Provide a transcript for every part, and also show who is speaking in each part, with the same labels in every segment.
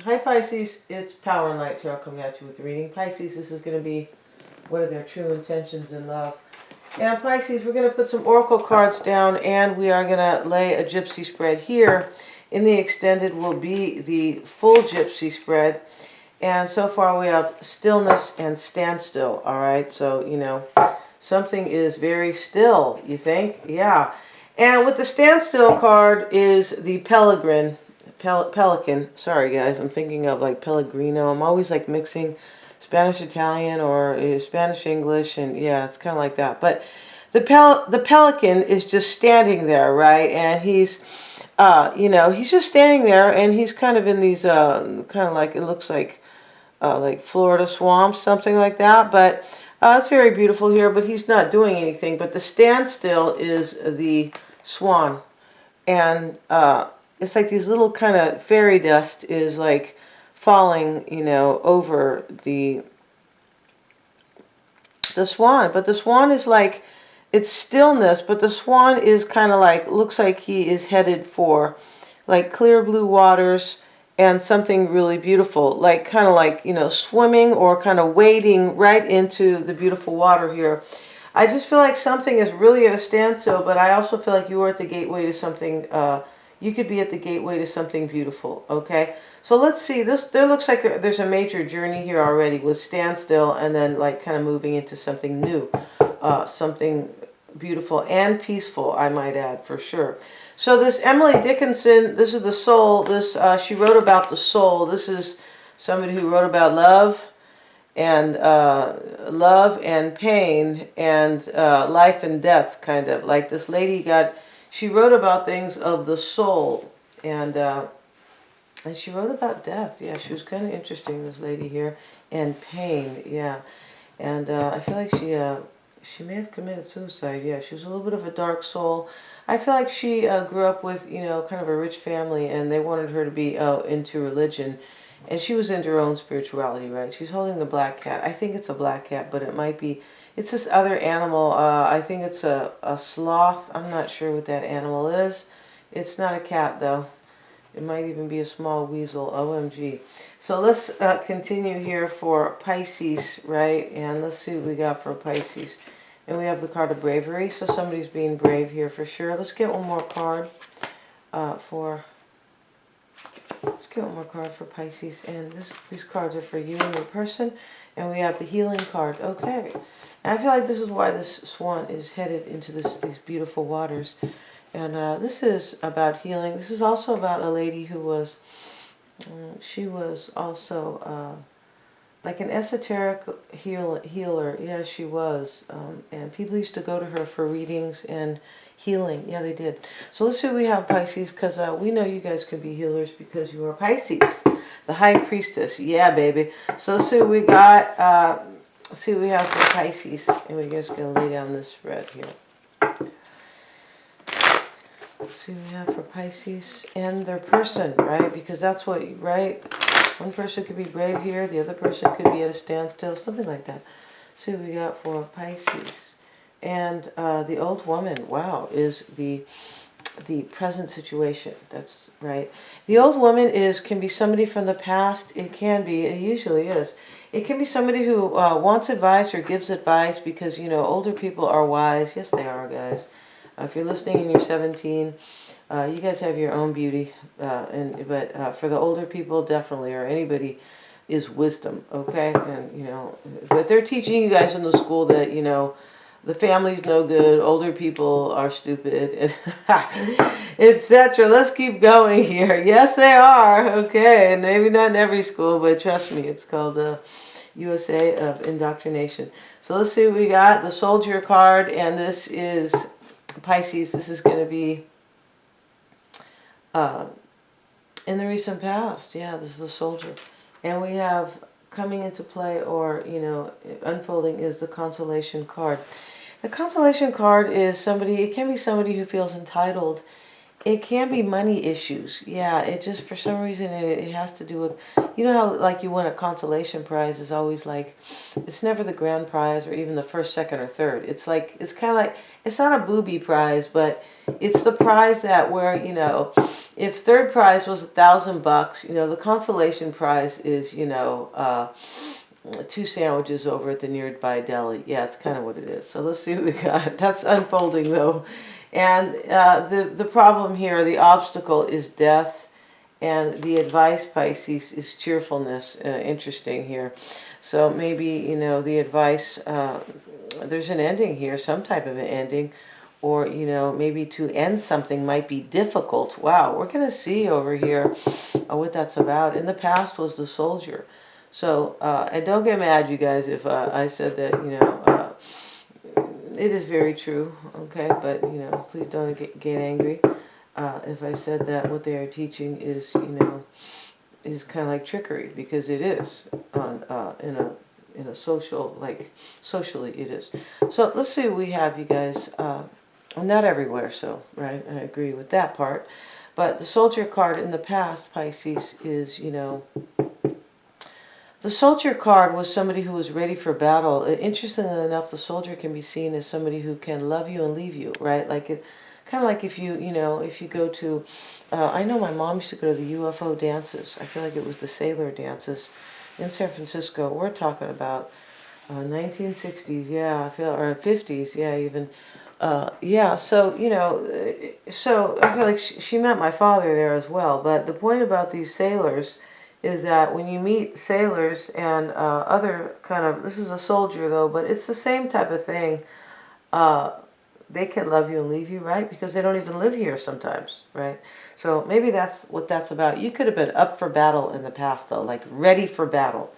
Speaker 1: Hi Pisces, it's Power and Light Tarot coming at you with the reading. Pisces, this is going to be what are their true intentions in love. And Pisces, we're going to put some oracle cards down and we are going to lay a gypsy spread here. In the extended will be the full gypsy spread. And so far we have stillness and standstill, all right? So, you know, something is very still, you think? Yeah. And with the standstill card is the pelican. Sorry, guys, I'm thinking of like Pellegrino. I'm always like mixing Spanish-Italian or Spanish-English, and yeah, it's kind of like that. But the pelican is just standing there, right? And he's, you know, he's just standing there, and he's kind of in these, kind of like, it looks like Florida swamps, something like that. But it's very beautiful here, but he's not doing anything. But the standstill is the swan. And it's like these little kind of fairy dust is like falling, you know, over the swan. But the swan is like, it's stillness, but the swan is kind of like, looks like he is headed for like clear blue waters and something really beautiful, like kind of like, you know, swimming or kind of wading right into the beautiful water here. I just feel like something is really at a standstill, but I also feel like you are at the gateway to something, you could be at the gateway to something beautiful, okay? So let's see, there looks like there's a major journey here already with standstill and then like kind of moving into something new, something beautiful and peaceful, I might add, for sure. So this Emily Dickinson, this is the soul, this, she wrote about the soul. This is somebody who wrote about love and pain and life and death, kind of like this lady she wrote about things of the soul, and she wrote about death. Yeah, she was kind of interesting, this lady here, and pain. Yeah, and I feel like she may have committed suicide. Yeah, she was a little bit of a dark soul. I feel like she grew up with, you know, kind of a rich family, and they wanted her to be into religion. And she was into her own spirituality, right? She's holding the black cat. I think it's a black cat, but it might be... It's this other animal. I think it's a sloth. I'm not sure what that animal is. It's not a cat, though. It might even be a small weasel. OMG. So let's continue here for Pisces, right? And let's see what we got for Pisces. And we have the card of bravery. So somebody's being brave here for sure. Let's get one more card for... Let's get one more card for Pisces, and these cards are for you and your person, and we have the healing card. Okay, and I feel like this is why this swan is headed into these beautiful waters, and this is about healing. This is also about a lady who was, she was also like an esoteric healer. Yeah, she was, and people used to go to her for readings and healing. Yeah, they did. So let's see what we have, Pisces, because we know you guys can be healers because you are Pisces, the High Priestess. Yeah, baby. So let's see what we got. Let's see what we have for Pisces, and we're just going to lay down this spread here. Let's see what we have for Pisces and their person, right? Because that's what, right? One person could be brave here, the other person could be at a standstill, something like that. Let's see what we got for Pisces. And the old woman, wow, is the present situation. That's right. The old woman can be somebody from the past. It can be, it usually is. It can be somebody who wants advice or gives advice because, you know, older people are wise. Yes, they are, guys. If you're listening and you're 17, you guys have your own beauty. But for the older people, definitely, or anybody, is wisdom, okay? And, you know, but they're teaching you guys in the school that, you know, the family's no good, older people are stupid, etc. Let's keep going here. Yes, they are. Okay, and maybe not in every school, but trust me, it's called USA of Indoctrination. So let's see what we got. The Soldier card, and this is Pisces. This is going to be in the recent past. Yeah, this is the Soldier. And we have coming into play, or, you know, unfolding, is the Consolation card. The Consolation card is somebody, it can be somebody who feels entitled, It can be money issues. Yeah, it just, for some reason, it has to do with, you know how like you win a consolation prize is always like, it's never the grand prize or even the first, second, or third. It's like, it's kind of like, it's not a booby prize, but it's the prize that where, you know, if third prize was $1,000, you know, the consolation prize is, you know, 2 sandwiches over at the nearby deli. Yeah, it's kind of what it is. So let's see what we got. That's unfolding though. And the problem here, the obstacle is death. And the advice, Pisces, is cheerfulness. Interesting here. So maybe, you know, the advice, there's an ending here, some type of an ending. Or, you know, maybe to end something might be difficult. Wow, we're going to see over here what that's about. In the past was the soldier. So, and don't get mad, you guys, if I said that, you know, it is very true, okay? But, you know, please don't get angry if I said that what they are teaching is, you know, is kind of like trickery, because it is on in a social, like, socially it is. So let's see what we have, you guys. Not everywhere, so, right, I agree with that part. But the soldier card in the past, Pisces, is, you know, the soldier card was somebody who was ready for battle. Interestingly enough, the soldier can be seen as somebody who can love you and leave you, right? Like it, kind of like if you know, if you go to, I know my mom used to go to the UFO dances. I feel like it was the sailor dances in San Francisco. We're talking about 1960s, yeah, I feel, or 50s, yeah, even. Yeah, so, you know, so I feel like she met my father there as well. But the point about these sailors is that when you meet sailors and other kind of, this is a soldier though, but it's the same type of thing. They can love you and leave you, right? Because they don't even live here sometimes, right? So maybe that's what that's about. You could have been up for battle in the past though, like ready for battle.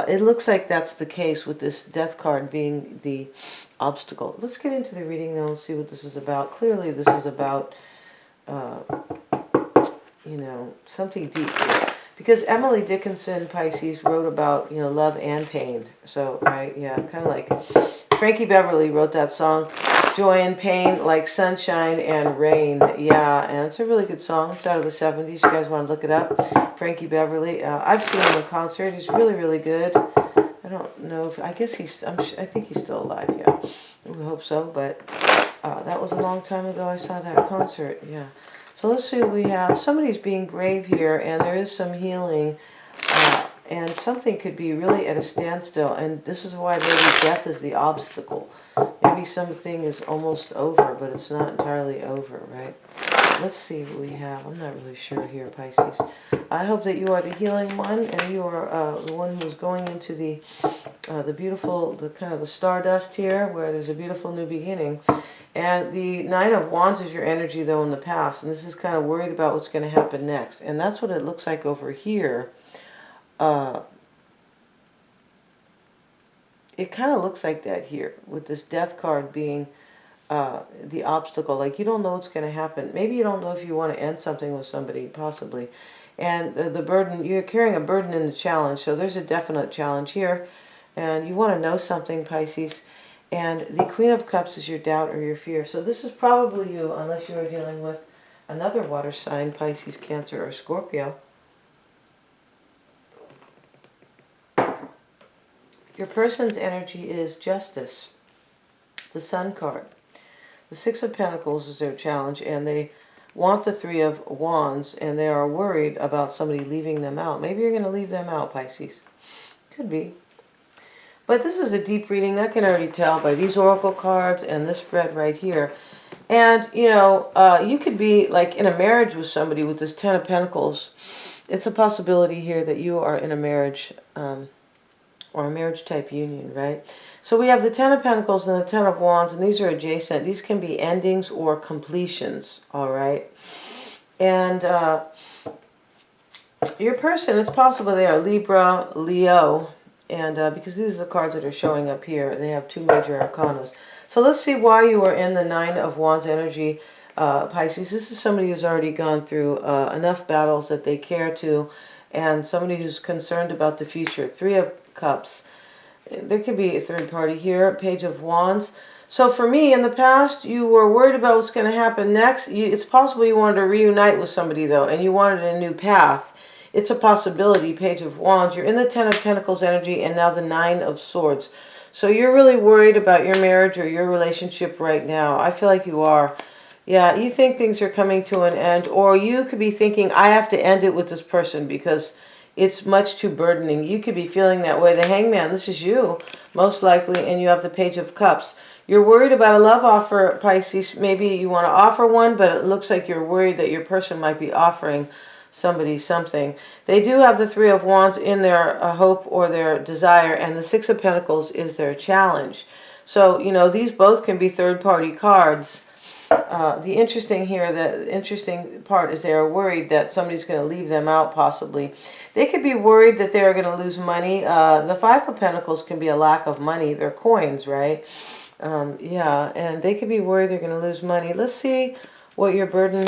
Speaker 1: It looks like that's the case with this death card being the obstacle. Let's get into the reading though and see what this is about. Clearly this is about, you know, something deep here. Because Emily Dickinson, Pisces, wrote about, you know, love and pain. So, right, yeah, kind of like Frankie Beverly wrote that song, Joy and Pain, like sunshine and rain. Yeah, and it's a really good song. It's out of the 70s. You guys want to look it up? Frankie Beverly. I've seen him in concert. He's really, really good. I don't know if, I guess he's, I think he's still alive, yeah. We hope so, but that was a long time ago I saw that concert, yeah. So let's see what we have. Somebody's being brave here, and there is some healing, and something could be really at a standstill, and this is why maybe death is the obstacle. Maybe something is almost over, but it's not entirely over, right? Let's see what we have. I'm not really sure here, Pisces. I hope that you are the healing one, and you are the one who's going into the beautiful, the kind of the stardust here, where there's a beautiful new beginning. And the Nine of Wands is your energy, though, in the past. And this is kind of worried about what's going to happen next. And that's what it looks like over here. It kind of looks like that here, with this death card being the obstacle. Like, you don't know what's going to happen. Maybe you don't know if you want to end something with somebody, possibly. And the burden, you're carrying a burden in the challenge. So there's a definite challenge here. And you want to know something, Pisces. And the Queen of Cups is your doubt or your fear. So this is probably you, unless you are dealing with another water sign, Pisces, Cancer, or Scorpio. Your person's energy is justice. The Sun card. The Six of Pentacles is their challenge, and they want the Three of Wands, and they are worried about somebody leaving them out. Maybe you're going to leave them out, Pisces. Could be. But this is a deep reading. I can already tell by these oracle cards and this spread right here. And, you know, you could be like in a marriage with somebody with this Ten of Pentacles. It's a possibility here that you are in a marriage or a marriage type union, right? So we have the Ten of Pentacles and the Ten of Wands, and these are adjacent. These can be endings or completions, all right? And your person, it's possible they are Libra, Leo, and because these are the cards that are showing up here, they have two major arcanas. So let's see why you are in the Nine of Wands energy, Pisces. This is somebody who's already gone through enough battles that they care to, and somebody who's concerned about the future. Three of Cups. There could be a third party here. Page of Wands. So for me, in the past, you were worried about what's going to happen next. It's possible you wanted to reunite with somebody, though, and you wanted a new path. It's a possibility, Page of Wands. You're in the Ten of Pentacles energy and now the Nine of Swords. So you're really worried about your marriage or your relationship right now. I feel like you are. Yeah, you think things are coming to an end, or you could be thinking, I have to end it with this person because it's much too burdening. You could be feeling that way. The Hangman, this is you, most likely, and you have the Page of Cups. You're worried about a love offer, Pisces. Maybe you want to offer one, but it looks like you're worried that your person might be offering somebody something. They do have the Three of Wands in their hope or their desire, and the Six of Pentacles is their challenge. So, you know, these both can be third-party cards. The interesting part is they're worried that somebody's going to leave them out, possibly. They could be worried that they're going to lose money. The Five of Pentacles can be a lack of money. They're coins, right? Yeah, and they could be worried they're going to lose money. Let's see what your burden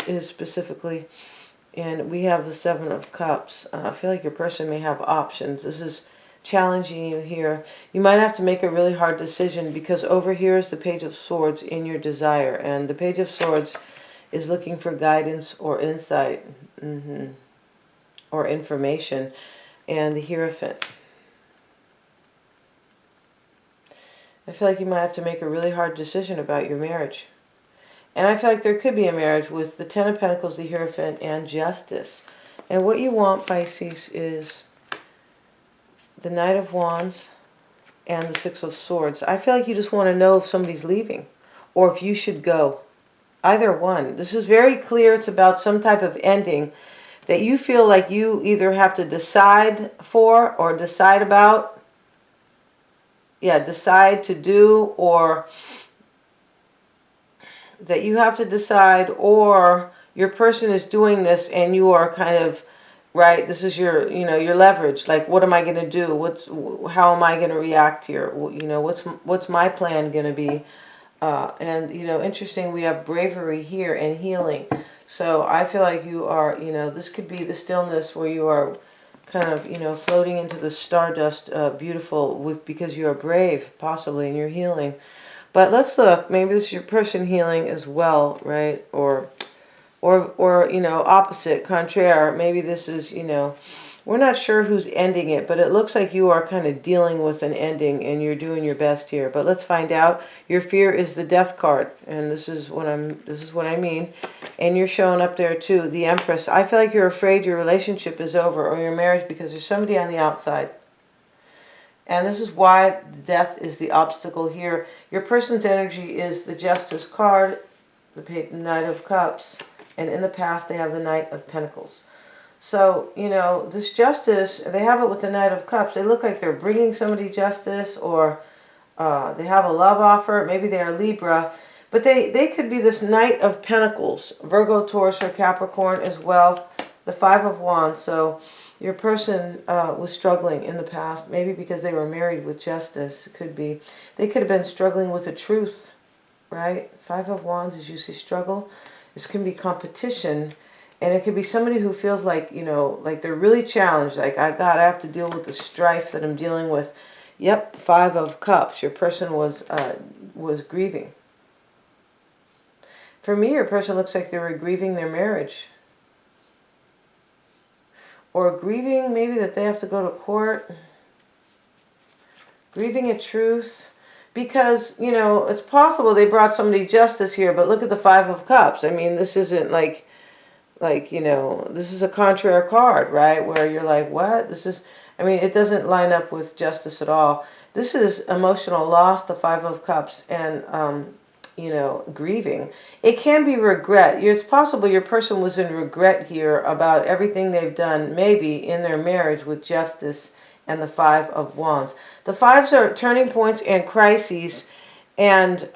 Speaker 1: is specifically. And we have the Seven of Cups. I feel like your person may have options. This is challenging you here. You might have to make a really hard decision because over here is the Page of Swords in your desire. And the Page of Swords is looking for guidance or insight or information. And the Hierophant. I feel like you might have to make a really hard decision about your marriage. And I feel like there could be a marriage with the Ten of Pentacles, the Hierophant, and Justice. And what you want, Pisces, is the Knight of Wands and the Six of Swords. I feel like you just want to know if somebody's leaving or if you should go. Either one. This is very clear. It's about some type of ending that you feel like you either have to decide for or decide about. Yeah, decide to do, or that you have to decide, or your person is doing this and you are kind of, right, this is your, you know, your leverage. Like, what am I going to do? How am I going to react here? You know, what's my plan going to be? And, you know, interesting, we have bravery here and healing. So I feel like you are, you know, this could be the stillness where you are kind of, you know, floating into the stardust, beautiful, because you are brave, possibly, and you're healing. But let's look. Maybe this is your person healing as well, right? Or you know, opposite, contraire. Maybe this is, you know, we're not sure who's ending it, but it looks like you are kind of dealing with an ending, and you're doing your best here. But let's find out. Your fear is the Death card, and this is what I mean. And you're showing up there too, the Empress. I feel like you're afraid your relationship is over or your marriage because there's somebody on the outside. And this is why death is the obstacle here. Your person's energy is the Justice card, the Knight of Cups, and in the past they have the Knight of Pentacles. So, you know, this justice, they have it with the Knight of Cups. They look like they're bringing somebody justice, or they have a love offer. Maybe they are Libra. But they could be this Knight of Pentacles, Virgo, Taurus, or Capricorn as well. The Five of Wands. So your person was struggling in the past, maybe because they were married with justice. It could be. They could have been struggling with the truth, right? Five of Wands is usually struggle. This can be competition. And it could be somebody who feels like, you know, like they're really challenged. Like, I have to deal with the strife that I'm dealing with. Yep, Five of Cups. Your person was grieving. For me, your person looks like they were grieving their marriage. Or grieving maybe that they have to go to court. Grieving a truth. Because, you know, it's possible they brought somebody justice here, but look at the Five of Cups. I mean, this isn't like, you know, this is a contrary card, right? Where you're like, what? This is, I mean, it doesn't line up with justice at all. This is emotional loss, the Five of Cups, and, you know, grieving. It can be regret. It's possible your person was in regret here about everything they've done, maybe in their marriage with justice and the Five of Wands. The fives are turning points and crises, and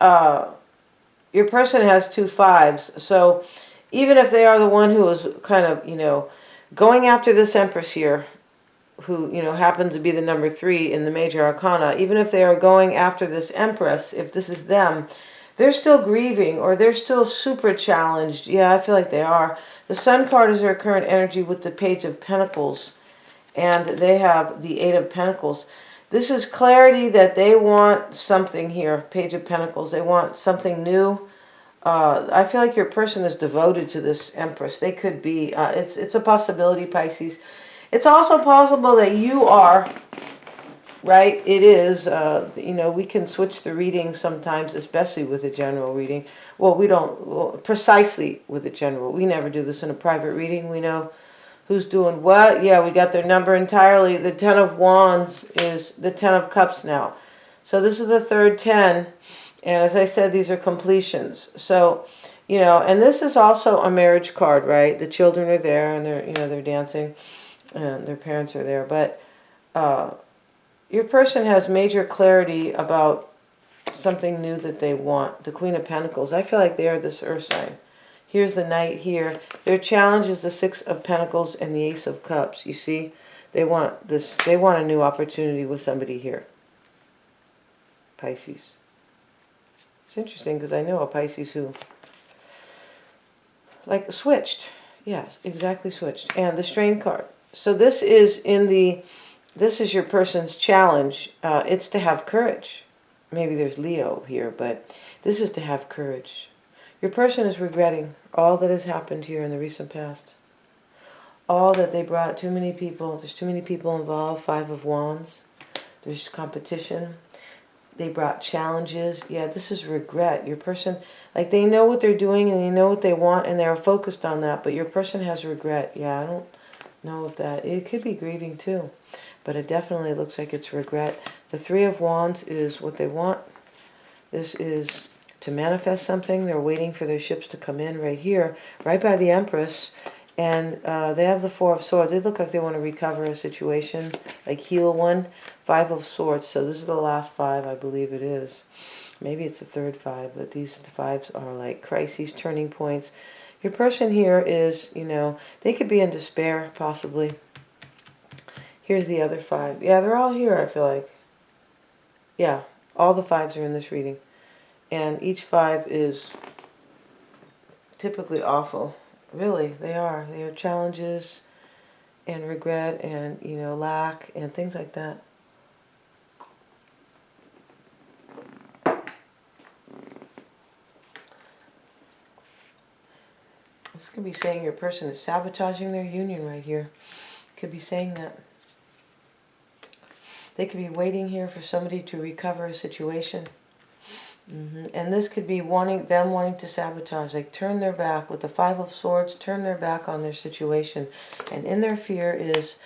Speaker 1: your person has two fives. So even if they are the one who is kind of, you know, going after this Empress here, who, you know, happens to be the number 3 in the major arcana, even if they are going after this Empress, if this is them, they're still grieving, or they're still super challenged. Yeah, I feel like they are. The Sun card is their current energy with the Page of Pentacles, and they have the Eight of Pentacles. This is clarity that they want something here. Page of Pentacles. They want something new. I feel like your person is devoted to this Empress. They could be. It's a possibility, Pisces. It's also possible that you are, right? It is. You know, we can switch the reading sometimes, especially with a general reading. Well, we don't, well, precisely with a general. We never do this in a private reading. We know who's doing what. Yeah, we got their number entirely. The Ten of Wands is the Ten of Cups now. So this is the third 10. And as I said, these are completions. So, you know, and this is also a marriage card, right? The children are there and they're, you know, they're dancing and their parents are there. But your person has major clarity about something new that they want. The Queen of Pentacles. I feel like they are this earth sign. Here's the Knight here. Their challenge is the Six of Pentacles and the Ace of Cups. You see, they want this. They want a new opportunity with somebody here. Pisces. It's interesting because I know a Pisces who, like, switched. Yes, exactly switched. And the Strain card. So this is this is your person's challenge. It's to have courage. Maybe there's Leo here, but this is to have courage. Your person is regretting all that has happened here in the recent past. All that they brought, too many people. There's too many people involved. Five of Wands. There's competition. They brought challenges. Yeah, this is regret. Your person, like, they know what they're doing and they know what they want and they're focused on that. But your person has regret. Yeah, I don't know if that, it could be grieving too. But it definitely looks like it's regret. The Three of Wands is what they want. This is to manifest something. They're waiting for their ships to come in right here, right by the Empress. And they have the Four of Swords. They look like they want to recover a situation, like heal one. Five of Swords. So this is the last five, I believe it is. Maybe it's the third five, but these fives are like crises, turning points. Your person here is, you know, they could be in despair, possibly. Here's the other five. Yeah, they're all here, I feel like. Yeah, all the fives are in this reading. And each five is typically awful. Really, they are. They are challenges and regret and, you know, lack and things like that. This could be saying your person is sabotaging their union right here. Could be saying that. They could be waiting here for somebody to recover a situation. And this could be them wanting to sabotage, like turn their back. With the Five of Swords, turn their back on their situation. And in their fear is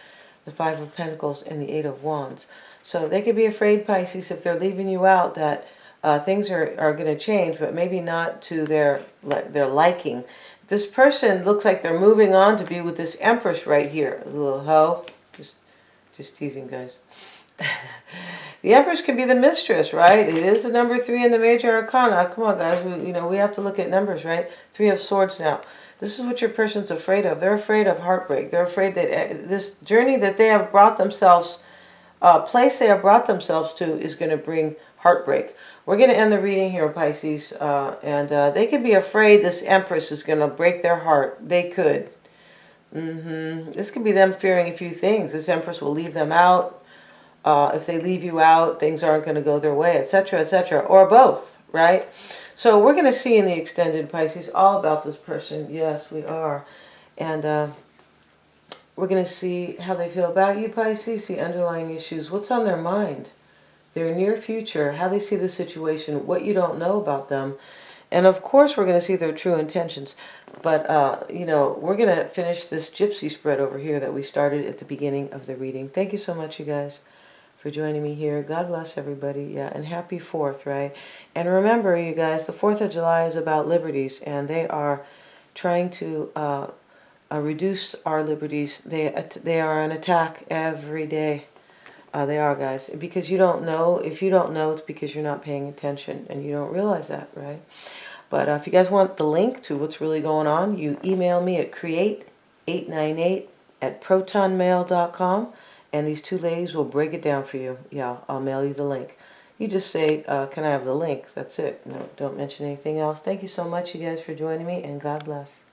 Speaker 1: the Five of Pentacles and the Eight of Wands. So they could be afraid, Pisces, if they're leaving you out, that things are going to change, but maybe not to their liking. This person looks like they're moving on to be with this Empress right here. A little hoe. Just teasing, guys. The Empress can be the mistress, right? It is the number 3 in the major arcana. Come on, guys. We have to look at numbers, right? 3 of Swords now. This is what your person's afraid of. They're afraid of heartbreak. They're afraid that this journey that they have brought themselves, place they have brought themselves to, is going to bring heartbreak. We're going to end the reading here, Pisces. And they could be afraid this Empress is going to break their heart. They could. This could be them fearing a few things. This Empress will leave them out. If they leave you out, things aren't going to go their way, etc., etc., or both, right? So we're going to see in the extended, Pisces, all about this person. Yes, we are. And we're going to see how they feel about you, Pisces, the underlying issues, what's on their mind, their near future, how they see the situation, what you don't know about them. And of course, we're going to see their true intentions. But, you know, we're going to finish this gypsy spread over here that we started at the beginning of the reading. Thank you so much, you guys, for joining me here. God bless everybody. Yeah, and happy 4th, right? And remember, you guys, the 4th of July is about liberties, and they are trying to reduce our liberties. They are an attack every day. They are, guys. Because you don't know. If you don't know, it's because you're not paying attention, and you don't realize that, right? But if you guys want the link to what's really going on, you email me at create898@protonmail.com. And these two ladies will break it down for you. Yeah, I'll mail you the link. You just say, can I have the link? That's it. No, don't mention anything else. Thank you so much, you guys, for joining me, and God bless.